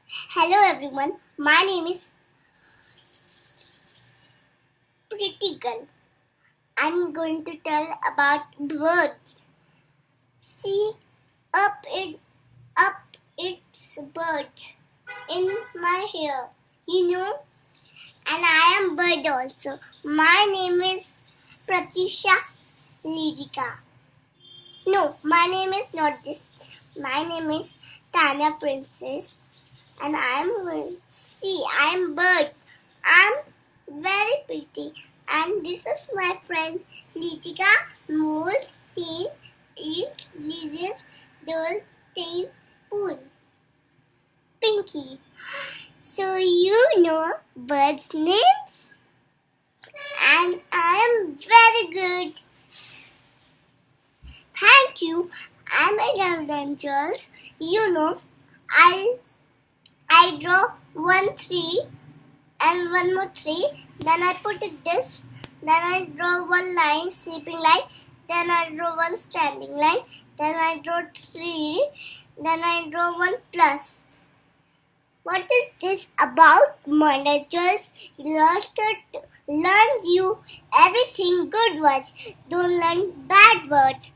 Hello everyone, my name is Pretty Girl. I'm going to tell about birds. See, up it's birds in my hair, and I am bird also. My name is Pratisha Lidika. No, my name is not this. My name is Tanya Princess, and I am bird. I'm very pretty, and this is my friend Litika, Moose, Teen, Eat, Lizard, Doll, Teen, Pool, Pinky. So you know birds' names, and I am very good. Thank you. I made adventures. I draw 1 3 and one more 3. Then I put this. Then I draw one line, sleeping line. Then I draw one standing line. Then I draw 3. Then I draw one plus. What is this about? Monitors learns you everything good words. Don't learn bad words.